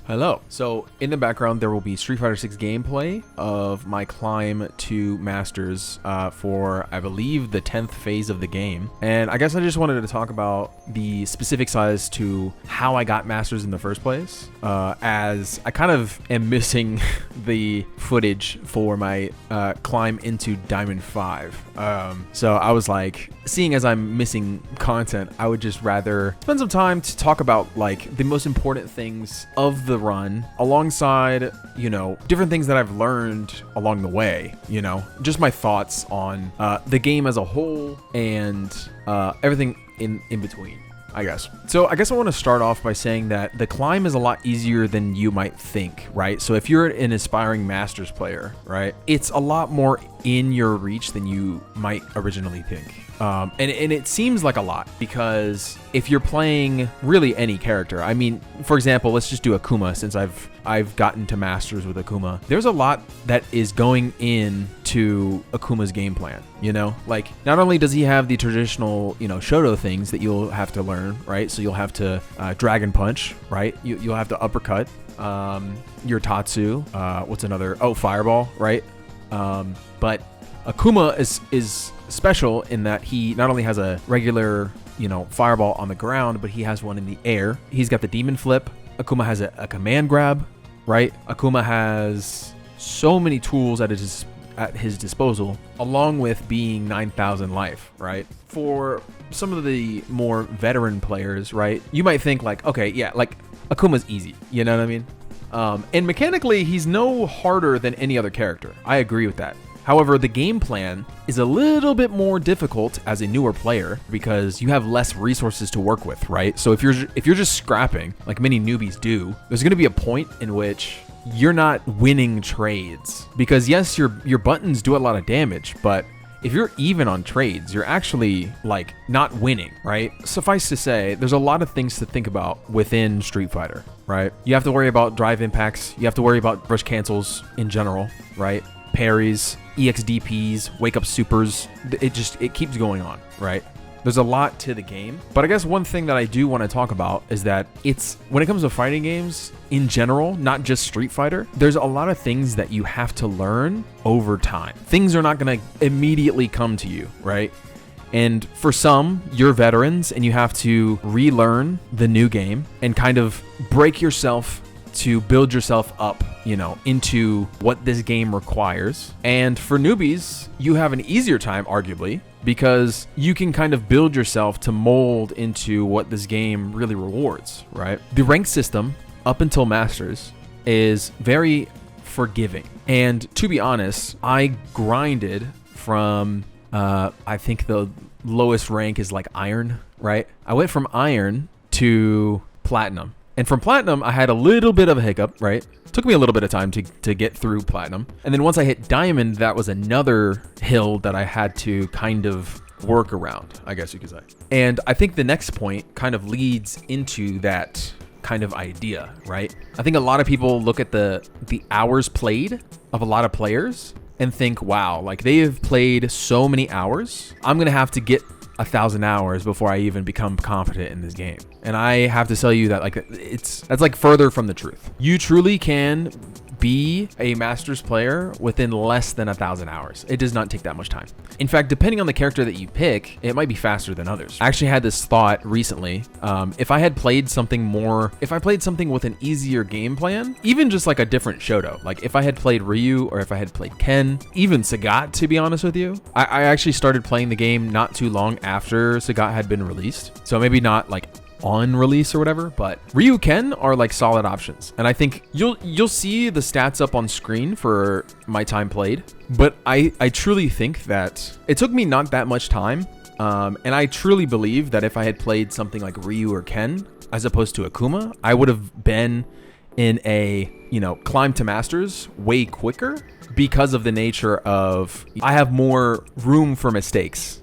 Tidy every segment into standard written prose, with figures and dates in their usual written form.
Hello. So in the background, there will be Street Fighter 6 gameplay of my climb to Masters for, I believe, the 10th phase of the game. And I guess I just wanted to talk about the specifics as to how I got Masters in the first place, as I kind of am missing the footage for my climb into Diamond 5. So I was like, seeing as I'm missing content, I would just rather spend some time to talk about like the most important things of the run alongside, you know, different things that I've learned along the way, you know, just my thoughts on the game as a whole and everything in between, I guess. So I guess I want to start off by saying that the climb is a lot easier than you might think, right? So if you're an aspiring Masters player, right, it's a lot more in your reach than you might originally think. And it seems like a lot because if you're playing really any character, I mean, for example, let's just do Akuma since I've gotten to Masters with Akuma. There's a lot that is going into Akuma's game plan, you know? Like, not only does he have the traditional, you know, Shoto things that you'll have to learn, right? So you'll have to Dragon Punch, right? You'll have to uppercut, your Tatsu, what's another? Oh, Fireball, right? But Akuma is special in that he not only has a regular, you know, fireball on the ground, but he has one in the air. He's got the demon flip. Akuma has a command grab, right? Akuma has so many tools at his disposal, along with being 9,000 life, right? For some of the more veteran players, right, you might think like, okay, yeah, like Akuma's easy, you know what I mean? And mechanically, he's no harder than any other character. I agree with that. However, the game plan is a little bit more difficult as a newer player because you have less resources to work with, right? So if you're just scrapping, like many newbies do, there's going to be a point in which you're not winning trades. Because yes, your buttons do a lot of damage, but if you're even on trades, you're actually like not winning, right? Suffice to say, there's a lot of things to think about within Street Fighter, right? You have to worry about drive impacts. You have to worry about brush cancels in general, right? Parries, EXDPs, wake up supers. It keeps going on, right? There's a lot to the game. But I guess one thing that I do want to talk about is that when it comes to fighting games in general, not just Street Fighter, there's a lot of things that you have to learn over time. Things are not going to immediately come to you, right? And for some, you're veterans and you have to relearn the new game and kind of break yourself to build yourself up, you know, into what this game requires. And for newbies, you have an easier time, arguably, because you can kind of build yourself to mold into what this game really rewards, right? The rank system up until Masters is very forgiving. And to be honest, I grinded from, I think the lowest rank is like Iron, right? I went from Iron to Platinum. And from Platinum, I had a little bit of a hiccup, right? Took me a little bit of time to get through Platinum. And then once I hit Diamond, that was another hill that I had to kind of work around, I guess you could say. And I think the next point kind of leads into that kind of idea, right? I think a lot of people look at the hours played of a lot of players and think, wow, like they have played so many hours. I'm going to have to get 1,000 hours before I even become confident in this game. And I have to tell you that like that's like further from the truth. You truly can be a Masters player within less than 1,000 hours. It does not take that much time. In fact, depending on the character that you pick, it might be faster than others. I actually had this thought recently. If I played something with an easier game plan, even just like a different Shoto, like if I had played Ryu or if I had played Ken, even Sagat, to be honest with you, I actually started playing the game not too long after Sagat had been released. So maybe not like on release or whatever, but Ryu Ken are like solid options. And I think you'll see the stats up on screen for my time played, but I truly think that it took me not that much time. And I truly believe that if I had played something like Ryu or Ken as opposed to Akuma, I would have been in a, you know, climb to Masters way quicker because of the nature of I have more room for mistakes.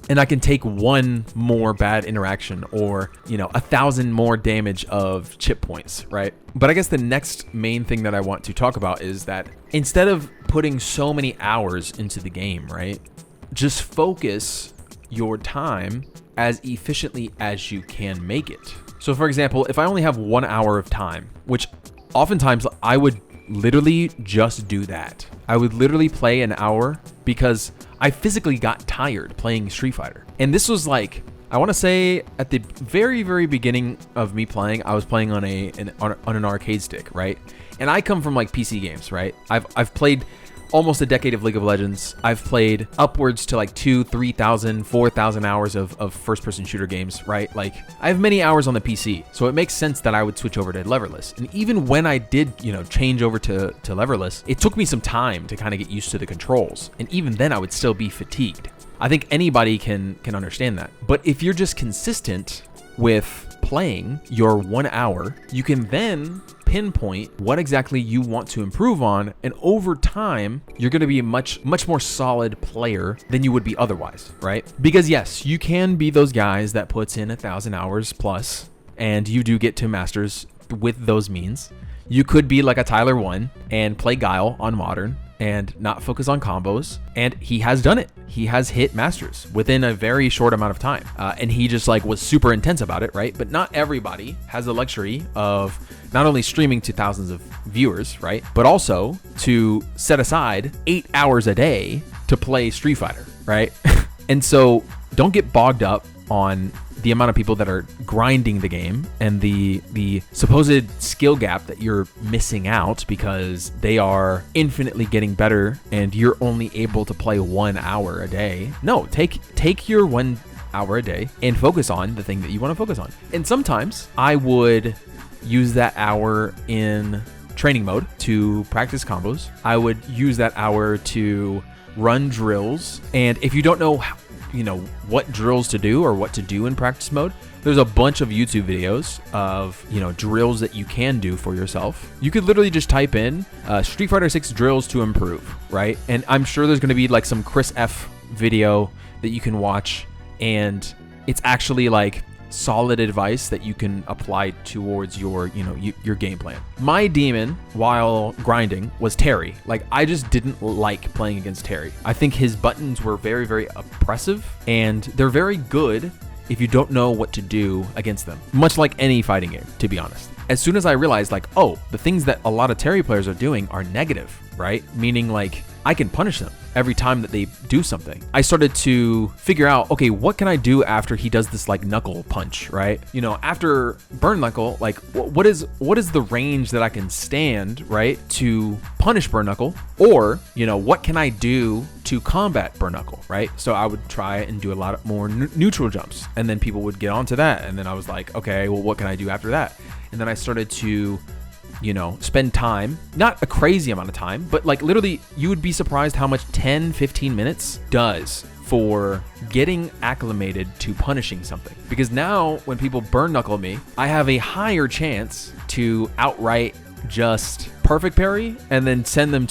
And I can take one more bad interaction or, you know, 1,000 more damage of chip points, right? But I guess the next main thing that I want to talk about is that instead of putting so many hours into the game, right, just focus your time as efficiently as you can make it. So for example, if I only have 1 hour of time, which oftentimes I would literally just do that. I would literally play an hour because I physically got tired playing Street Fighter. And this was like, I want to say at the very, very beginning of me playing, I was playing on an arcade stick, right? And I come from like PC games, right? I've played almost a decade of League of Legends. I've played upwards to like 2,000, 3,000, 4,000 hours of first-person shooter games, right? Like I have many hours on the PC, so it makes sense that I would switch over to leverless. And even when I did, change over to leverless, it took me some time to kind of get used to the controls. And even then I would still be fatigued. I think anybody can understand that. But if you're just consistent with playing your 1 hour, you can then pinpoint what exactly you want to improve on, and over time you're going to be a much more solid player than you would be otherwise, right? Because yes, you can be those guys that puts in 1,000 hours plus and you do get to masters with those means. You could be like a Tyler 1 and play Guile on modern and not focus on combos, and he has done it. He has hit masters within a very short amount of time, and he just like was super intense about it, right? But not everybody has the luxury of not only streaming to thousands of viewers, right, but also to set aside 8 hours a day to play Street Fighter, right? And so don't get bogged up on the amount of people that are grinding the game and the supposed skill gap that you're missing out because they are infinitely getting better and you're only able to play 1 hour a day. No, take your 1 hour a day and focus on the thing that you want to focus on. And sometimes I would use that hour in training mode to practice combos. I would use that hour to run drills. And if you don't know what drills to do or what to do in practice mode, there's a bunch of YouTube videos of, drills that you can do for yourself. You could literally just type in Street Fighter 6 drills to improve, right? And I'm sure there's going to be like some Chris F video that you can watch, and it's actually like solid advice that you can apply towards your game plan. My demon while grinding was Terry. Like I just didn't like playing against Terry. I think his buttons were very, very oppressive, and they're very good if you don't know what to do against them. Much like any fighting game, to be honest. As soon as I realized like, oh, the things that a lot of Terry players are doing are negative, right? Meaning like I can punish them every time that they do something. I started to figure out, okay, what can I do after he does this like knuckle punch, right? After burn knuckle, like what is the range that I can stand, right, to punish burn knuckle? Or, what can I do to combat burn knuckle, right? So I would try and do a lot more neutral jumps, and then people would get onto that. And then I was like, okay, well, what can I do after that? And then I started to spend time, not a crazy amount of time, but like literally you would be surprised how much 10-15 minutes does for getting acclimated to punishing something. Because now when people burn knuckle me, I have a higher chance to outright just perfect parry and then send them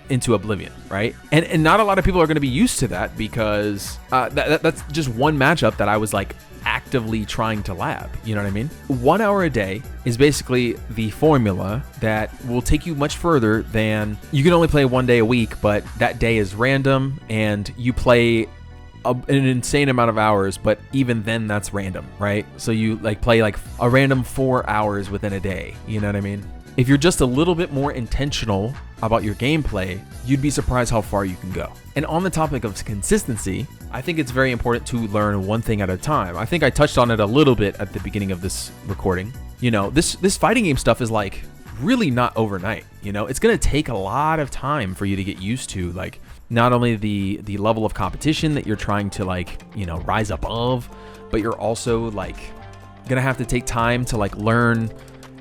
into oblivion, right? And not a lot of people are going to be used to that because that's just one matchup that I was like actively trying to lab, you know what I mean? 1 hour a day is basically the formula that will take you much further than you can only play 1 day a week, but that day is random and you play an insane amount of hours, but even then that's random, right? So you like play like a random 4 hours within a day, you know what I mean? If you're just a little bit more intentional about your gameplay, you'd be surprised how far you can go. And on the topic of consistency, I think it's very important to learn one thing at a time. I think I touched on it a little bit at the beginning of this recording. This fighting game stuff is like really not overnight. It's going to take a lot of time for you to get used to, like not only the level of competition that you're trying to like, rise above, but you're also like going to have to take time to like learn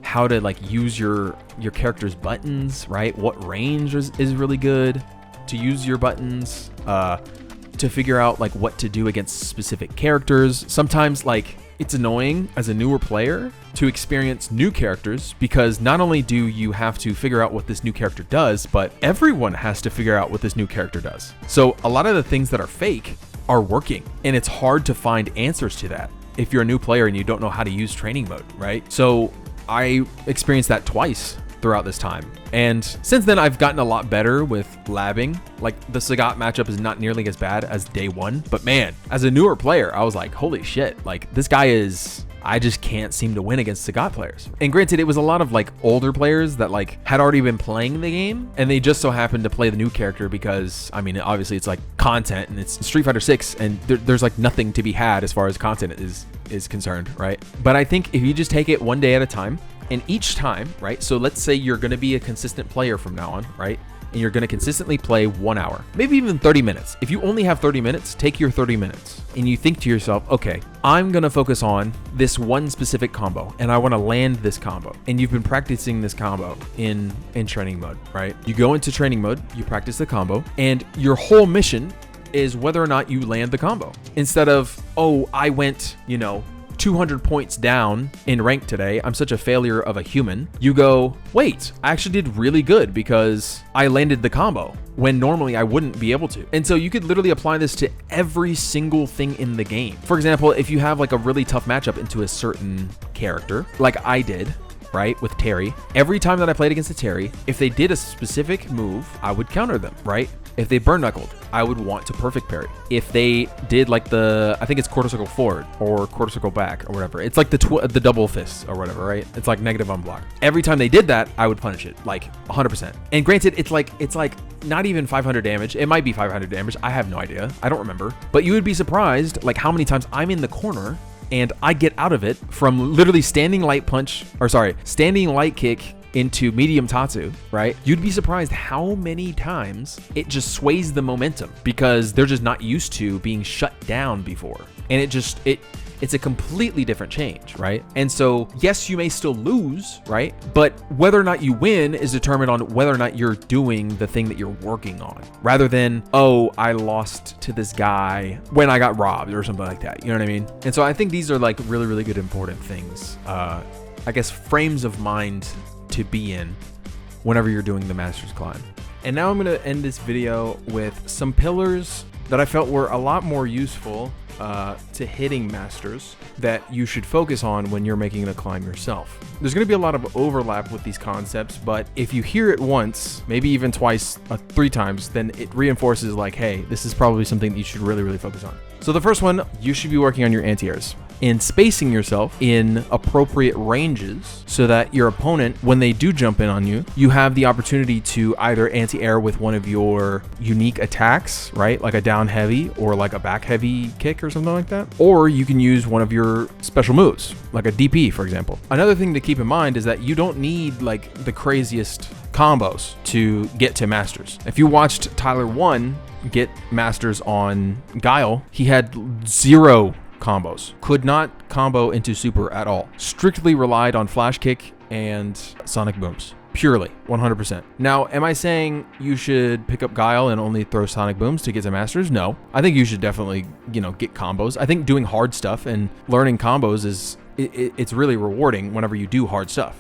how to like use your character's buttons, right? What range is really good to use your buttons, to figure out like what to do against specific characters. Sometimes like it's annoying as a newer player to experience new characters because not only do you have to figure out what this new character does, but everyone has to figure out what this new character does. So a lot of the things that are fake are working, and it's hard to find answers to that if you're a new player and you don't know how to use training mode, right? So I experienced that twice throughout this time. And since then, I've gotten a lot better with labbing. Like the Sagat matchup is not nearly as bad as day one, but man, as a newer player, I was like, holy shit, like this guy is, I just can't seem to win against Sagat players. And granted, it was a lot of like older players that like had already been playing the game, and they just so happened to play the new character because, I mean, obviously it's like content and it's Street Fighter 6, and there's like nothing to be had as far as content is concerned, right? But I think if you just take it one day at a time, and each time, right? So let's say you're going to be a consistent player from now on, right? And you're going to consistently play 1 hour, maybe even 30 minutes. If you only have 30 minutes, take your 30 minutes and you think to yourself, okay, I'm going to focus on this one specific combo and I want to land this combo. And you've been practicing this combo in training mode, right? You go into training mode, you practice the combo, and your whole mission is whether or not you land the combo. Instead of, oh, I went, 200 points down in rank today, I'm such a failure of a human. You go, wait, I actually did really good because I landed the combo when normally I wouldn't be able to. And so you could literally apply this to every single thing in the game. For example, if you have like a really tough matchup into a certain character, like I did, right, with Terry, every time that I played against a Terry, if they did a specific move, I would counter them, right? If they burn knuckled, I would want to perfect parry. If they did like I think it's quarter circle forward or quarter circle back or whatever. It's like the double fist or whatever, right? It's like negative unblock. Every time they did that, I would punish it like 100%. And granted, it's like not even 500 damage. It might be 500 damage. I have no idea. I don't remember. But you would be surprised like how many times I'm in the corner and I get out of it from literally standing light kick into medium tatsu, right? You'd be surprised how many times it just sways the momentum because they're just not used to being shut down before. And it's a completely different change, right? And so, yes, you may still lose, right? But whether or not you win is determined on whether or not you're doing the thing that you're working on, rather than, oh, I lost to this guy when I got robbed or something like that. You know what I mean? And so I think these are like really, really good, important things. I guess frames of mind to be in whenever you're doing the Masters climb. And now I'm going to end this video with some pillars that I felt were a lot more useful to hitting Masters that you should focus on when you're making the climb yourself. There's going to be a lot of overlap with these concepts, but if you hear it once, maybe even twice, 3 times, then it reinforces like, hey, this is probably something that you should really, really focus on. So the first one, you should be working on your anti-airs and spacing yourself in appropriate ranges so that your opponent, when they do jump in on you, you have the opportunity to either anti-air with one of your unique attacks, right? Like a down heavy or like a back heavy kick or something like that. Or you can use one of your special moves, like a DP, for example. Another thing to keep in mind is that you don't need like the craziest combos to get to Masters. If you watched Tyler 1 get Masters on Guile, he had 0 combos. Could not combo into super at all. Strictly relied on flash kick and sonic booms. Purely, 100%. Now, am I saying you should pick up Guile and only throw sonic booms to get to Masters? No. I think you should definitely, get combos. I think doing hard stuff and learning combos it's really rewarding whenever you do hard stuff,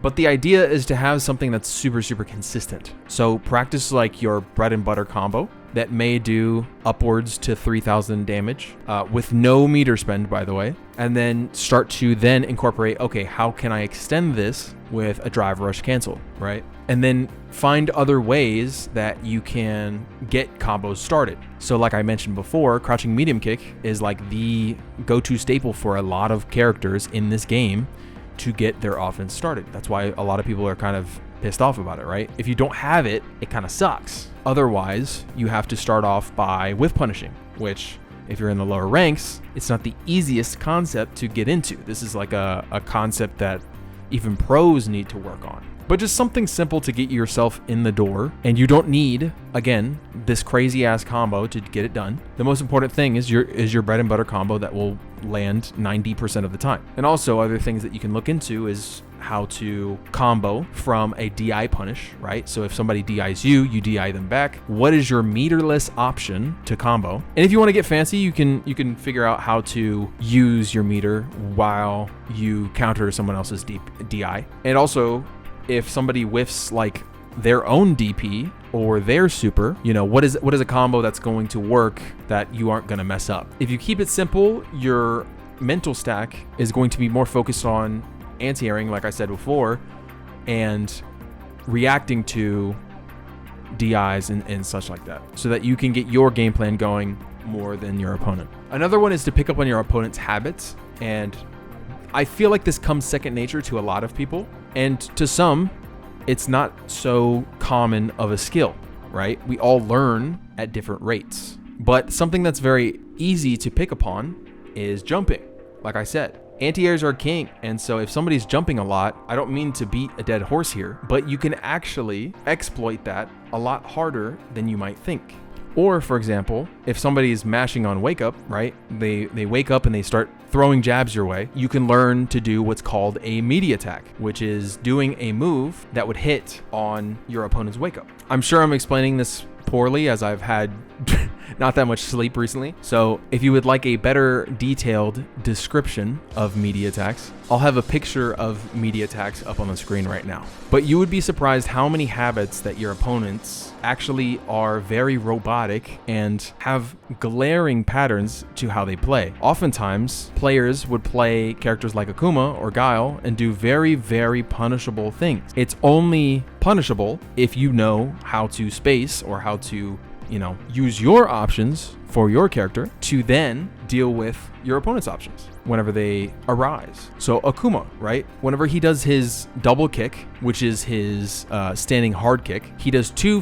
But the idea is to have something that's super, super consistent. So practice like your bread and butter combo that may do upwards to 3,000 damage with no meter spend, by the way. And then start to then incorporate, okay, how can I extend this with a drive rush cancel, right? And then find other ways that you can get combos started. So like I mentioned before, crouching medium kick is like the go-to staple for a lot of characters in this game to get their offense started. That's why a lot of people are kind of pissed off about it, right? If you don't have it, it kind of sucks. Otherwise, you have to start off by whiff punishing, which if you're in the lower ranks, it's not the easiest concept to get into. This is like a concept that even pros need to work on. But just something simple to get yourself in the door, and you don't need, again, this crazy ass combo to get it done. The most important thing is your bread and butter combo that will land 90% of the time. And also other things that you can look into is how to combo from a DI punish, right? So if somebody DIs you, you DI them back. What is your meterless option to combo? And if you want to get fancy, you can figure out how to use your meter while you counter someone else's DI. And also, if somebody whiffs like their own DP or their super, what is a combo that's going to work that you aren't going to mess up? If you keep it simple, your mental stack is going to be more focused on anti-airing, like I said before, and reacting to DIs and such like that, so that you can get your game plan going more than your opponent. Another one is to pick up on your opponent's habits and I feel like this comes second nature to a lot of people, and to some, it's not so common of a skill, right? We all learn at different rates. But something that's very easy to pick upon is jumping. Like I said, anti-airs are king, and so if somebody's jumping a lot, I don't mean to beat a dead horse here, but you can actually exploit that a lot harder than you might think. Or, for example, if somebody's mashing on wake up, right? They wake up and they start throwing jabs your way. You can learn to do what's called a meaty attack, which is doing a move that would hit on your opponent's wake up. I'm sure I'm explaining this poorly as I've had not that much sleep recently. So if you would like a better detailed description of meaty attacks, I'll have a picture of meaty attacks up on the screen right now. But you would be surprised how many habits that your opponents actually are very robotic and have glaring patterns to how they play. Oftentimes, players would play characters like Akuma or Guile and do very, very punishable things. It's only punishable if you know how to space or how to, use your options for your character to then deal with your opponent's options whenever they arise. So Akuma, right? Whenever he does his double kick, which is his standing hard kick, he does two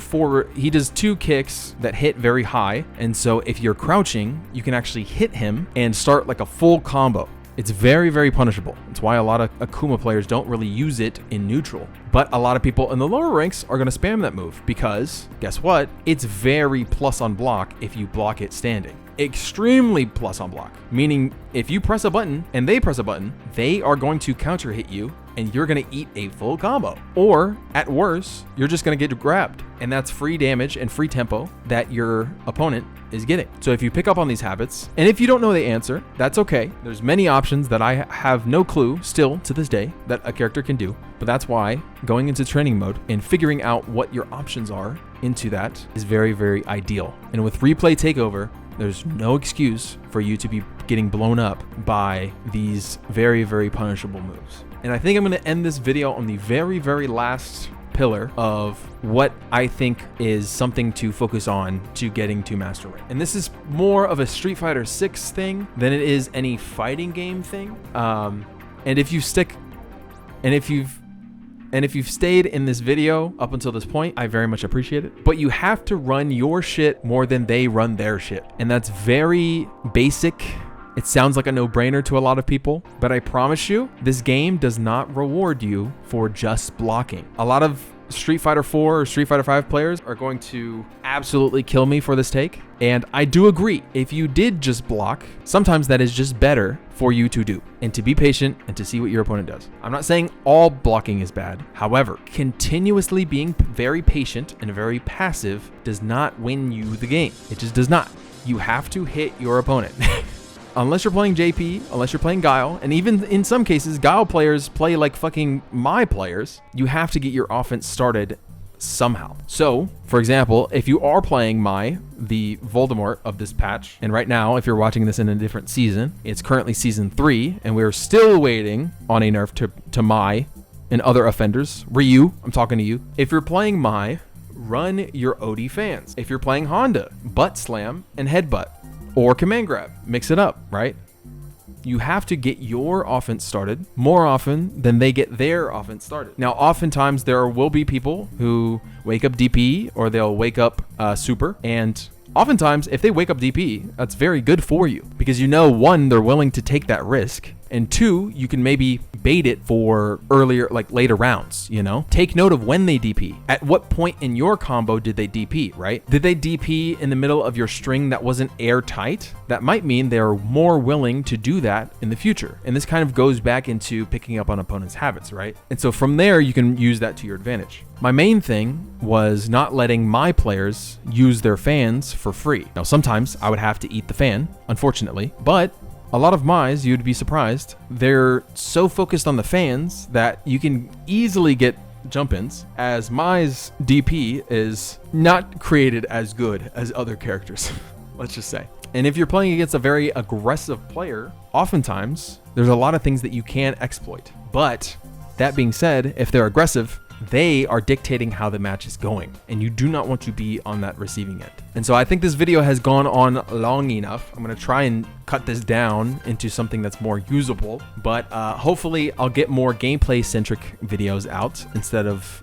kicks that hit very high. And so if you're crouching, you can actually hit him and start like a full combo. It's very, very punishable. It's why a lot of Akuma players don't really use it in neutral. But a lot of people in the lower ranks are going to spam that move because, guess what? It's very plus on block if you block it standing. Extremely plus on block, meaning if you press a button and they press a button, they are going to counter hit you and you're going to eat a full combo. Or at worst, you're just going to get grabbed. And that's free damage and free tempo that your opponent is getting. So if you pick up on these habits, and if you don't know the answer, that's okay. There's many options that I have no clue still to this day that a character can do. But that's why going into training mode and figuring out what your options are into that is very, very ideal. And with replay takeover, there's no excuse for you to be getting blown up by these very, very punishable moves. And I think I'm going to end this video on the very, very last pillar of what I think is something to focus on to getting to master rank. And this is more of a Street Fighter 6 thing than it is any fighting game thing. And if you've stayed in this video up until this point, I very much appreciate it. But you have to run your shit more than they run their shit. And that's very basic. It sounds like a no-brainer to a lot of people, but I promise you, this game does not reward you for just blocking. A lot of Street Fighter 4 or Street Fighter 5 players are going to absolutely kill me for this take. And I do agree. If you did just block, sometimes that is just better for you to do and to be patient and to see what your opponent does. I'm not saying all blocking is bad. However, continuously being very patient and very passive does not win you the game. It just does not. You have to hit your opponent. Unless you're playing JP, unless you're playing Guile, and even in some cases, Guile players play like fucking my players, you have to get your offense started somehow. So, for example, if you are playing the Voldemort of this patch, and right now, if you're watching this in a different season, it's currently season 3, and we're still waiting on a nerf to Mai and other offenders. Ryu, I'm talking to you. If you're playing Mai, run your OD fans. If you're playing Honda, butt slam and headbutt. Or command grab, mix it up, right? You have to get your offense started more often than they get their offense started. Now, oftentimes there will be people who wake up DP or they'll wake up super. And oftentimes if they wake up DP, that's very good for you because one, they're willing to take that risk. And two, you can maybe bait it for earlier, like later rounds, Take note of when they DP. At what point in your combo did they DP, right? Did they DP in the middle of your string that wasn't airtight? That might mean they're more willing to do that in the future. And this kind of goes back into picking up on opponents' habits, right? And so from there, you can use that to your advantage. My main thing was not letting my players use their fans for free. Now, sometimes I would have to eat the fan, unfortunately, but a lot of Mai's, you'd be surprised, they're so focused on the fans that you can easily get jump-ins, as Mai's DP is not created as good as other characters, let's just say. And if you're playing against a very aggressive player, oftentimes there's a lot of things that you can exploit. But that being said, if they're aggressive, they are dictating how the match is going, and you do not want to be on that receiving end. And so I think this video has gone on long enough. I'm going to try and cut this down into something that's more usable, but hopefully I'll get more gameplay centric videos out instead of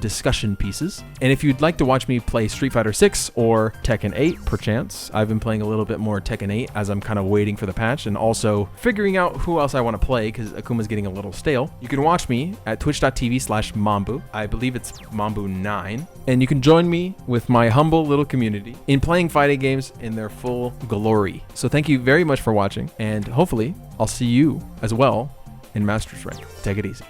discussion pieces. And if you'd like to watch me play Street Fighter 6 or Tekken 8 perchance, I've been playing a little bit more Tekken 8 as I'm kind of waiting for the patch and also figuring out who else I want to play because Akuma's getting a little stale. You can watch me at twitch.tv/Mambu. I believe it's Mambu9. And you can join me with my humble little community in playing fighting games in their full glory. So thank you very much for watching, and hopefully I'll see you as well in Master's Rank. Take it easy.